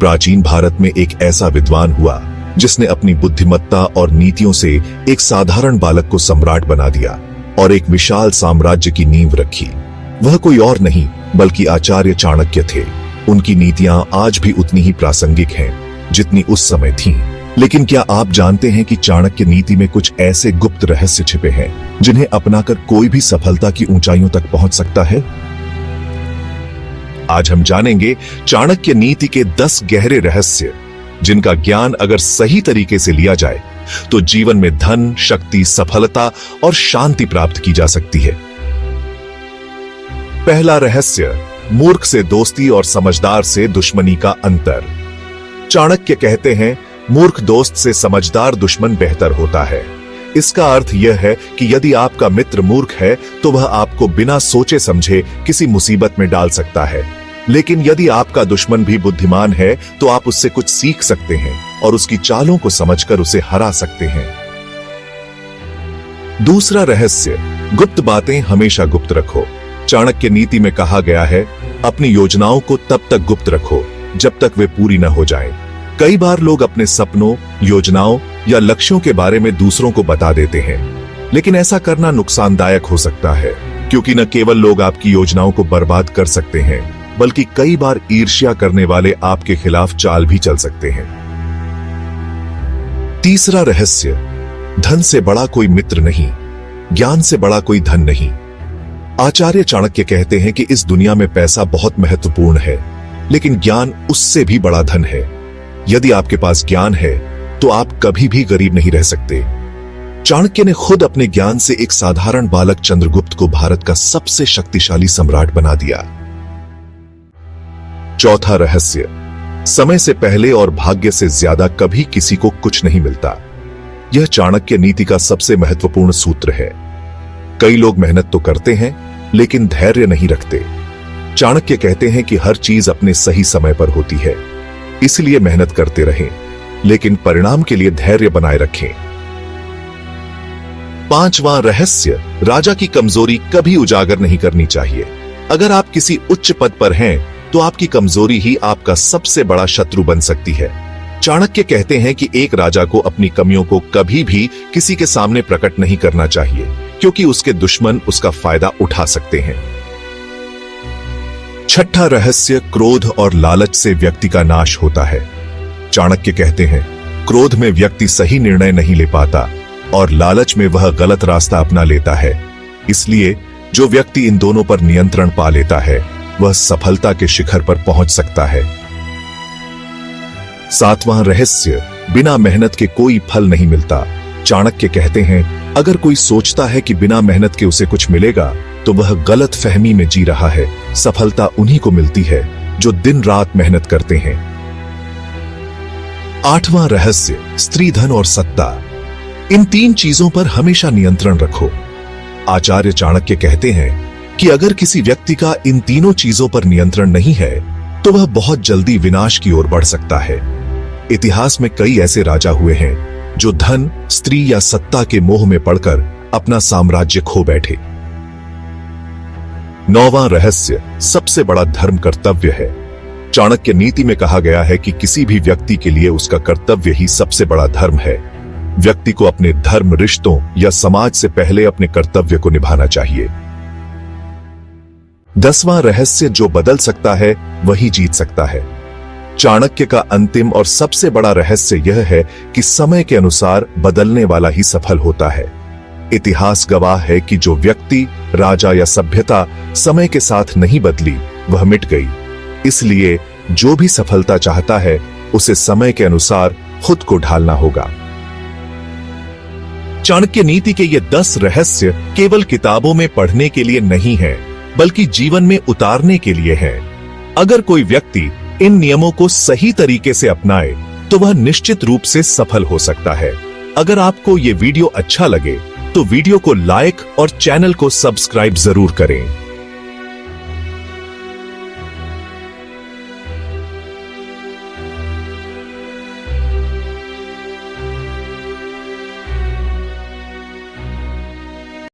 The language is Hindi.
प्राचीन भारत में एक ऐसा विद्वान हुआ जिसने अपनी बुद्धिमत्ता और नीतियों से एक साधारण बालक को सम्राट बना दिया और एक विशाल साम्राज्य की नींव रखी। वह कोई और नहीं बल्कि आचार्य चाणक्य थे। उनकी नीतियां आज भी उतनी ही प्रासंगिक हैं जितनी उस समय थीं। लेकिन क्या आप जानते हैं कि चाणक्य नीति में कुछ ऐसे गुप्त रहस्य छिपे हैं जिन्हें अपनाकर कोई भी सफलता की ऊंचाइयों तक पहुंच सकता है? आज हम जानेंगे चाणक्य नीति के 10 गहरे रहस्य, जिनका ज्ञान अगर सही तरीके से लिया जाए तो जीवन में धन, शक्ति, सफलता और शांति प्राप्त की जा सकती है। पहला रहस्य, मूर्ख से दोस्ती और समझदार से दुश्मनी का अंतर। चाणक्य कहते हैं, मूर्ख दोस्त से समझदार दुश्मन बेहतर होता है। इसका अर्थ यह है कि यदि आपका मित्र मूर्ख है तो वह आपको बिना सोचे समझे किसी मुसीबत में डाल सकता है, लेकिन यदि आपका दुश्मन भी बुद्धिमान है तो आप उससे कुछ सीख सकते हैं और उसकी चालों को समझकर उसे हरा सकते हैं। दूसरा रहस्य, गुप्त बातें हमेशा गुप्त रखो। चाणक्य नीति में कहा गया है, अपनी योजनाओं को तब तक गुप्त रखो जब तक वे पूरी न हो जाएं। कई बार लोग अपने सपनों, योजनाओं या लक्ष्यों के बारे में दूसरों को बता देते हैं, लेकिन ऐसा करना नुकसानदायक हो सकता है, क्योंकि न केवल लोग आपकी योजनाओं को बर्बाद कर सकते हैं, बल्कि कई बार ईर्ष्या करने वाले आपके खिलाफ चाल भी चल सकते हैं। तीसरा रहस्य, धन से बड़ा कोई मित्र नहीं, ज्ञान से बड़ा कोई धन नहीं। आचार्य चाणक्य कहते हैं कि इस दुनिया में पैसा बहुत महत्वपूर्ण है, लेकिन ज्ञान उससे भी बड़ा धन है। यदि आपके पास ज्ञान है तो आप कभी भी गरीब नहीं रह सकते। चाणक्य ने खुद अपने ज्ञान से एक साधारण बालक चंद्रगुप्त को भारत का सबसे शक्तिशाली सम्राट बना दिया। चौथा रहस्य, समय से पहले और भाग्य से ज्यादा कभी किसी को कुछ नहीं मिलता। यह चाणक्य नीति का सबसे महत्वपूर्ण सूत्र है। कई लोग मेहनत तो करते हैं लेकिन धैर्य नहीं रखते। चाणक्य कहते हैं कि हर चीज अपने सही समय पर होती है, इसलिए मेहनत करते रहें, लेकिन परिणाम के लिए धैर्य बनाए रखें। पांचवां रहस्य, राजा की कमजोरी कभी उजागर नहीं करनी चाहिए। अगर आप किसी उच्च पद पर हैं तो आपकी कमजोरी ही आपका सबसे बड़ा शत्रु बन सकती है। चाणक्य कहते हैं कि एक राजा को अपनी कमियों को कभी भी किसी के सामने प्रकट नहीं करना चाहिए, क्योंकि उसके दुश्मन उसका फायदा उठा सकते हैं। छठा रहस्य, क्रोध और लालच से व्यक्ति का नाश होता है। चाणक्य कहते हैं, क्रोध में व्यक्ति सही निर्णय नहीं ले पाता और लालच में वह गलत रास्ता अपना लेता है। इसलिए जो व्यक्ति इन दोनों पर नियंत्रण पा लेता है वह सफलता के शिखर पर पहुंच सकता है। सातवां रहस्य, बिना मेहनत के कोई फल नहीं मिलता। चाणक्य कहते हैं, अगर कोई सोचता है कि बिना मेहनत के उसे कुछ मिलेगा तो वह गलत फहमी में जी रहा है। सफलता उन्हीं को मिलती है जो दिन रात मेहनत करते हैं। आठवां रहस्य, स्त्री धन और सत्ता। इन 3 चीजों पर हमेशा नियंत्रण रखो। आचार्य चाणक्य कहते हैं कि अगर किसी व्यक्ति का इन तीनों चीजों पर नियंत्रण नहीं है तो वह बहुत जल्दी विनाश की ओर बढ़ सकता है। इतिहास में कई ऐसे राजा हुए हैं जो धन, स्त्री या सत्ता के मोह में पड़कर अपना साम्राज्य खो बैठे। 9वां रहस्य, सबसे बड़ा धर्म कर्तव्य है। चाणक्य नीति में कहा गया है कि किसी भी व्यक्ति के लिए उसका कर्तव्य ही सबसे बड़ा धर्म है। व्यक्ति को अपने धर्म, रिश्तों या समाज से पहले अपने कर्तव्य को निभाना चाहिए। 10वां रहस्य, जो बदल सकता है वही जीत सकता है। चाणक्य का अंतिम और सबसे बड़ा रहस्य यह है कि समय के अनुसार बदलने वाला ही सफल होता है। इतिहास गवाह है कि जो व्यक्ति, राजा या सभ्यता समय के साथ नहीं बदली वह मिट गई। इसलिए जो भी सफलता चाहता है उसे समय के अनुसार खुद को ढालना होगा। चाणक्य नीति के ये 10 रहस्य केवल किताबों में पढ़ने के लिए नहीं है, बल्कि जीवन में उतारने के लिए है। अगर कोई व्यक्ति इन नियमों को सही तरीके से अपनाए तो वह निश्चित रूप से सफल हो सकता है। अगर आपको ये वीडियो अच्छा लगे तो वीडियो को लाइक और चैनल को सब्सक्राइब जरूर करें।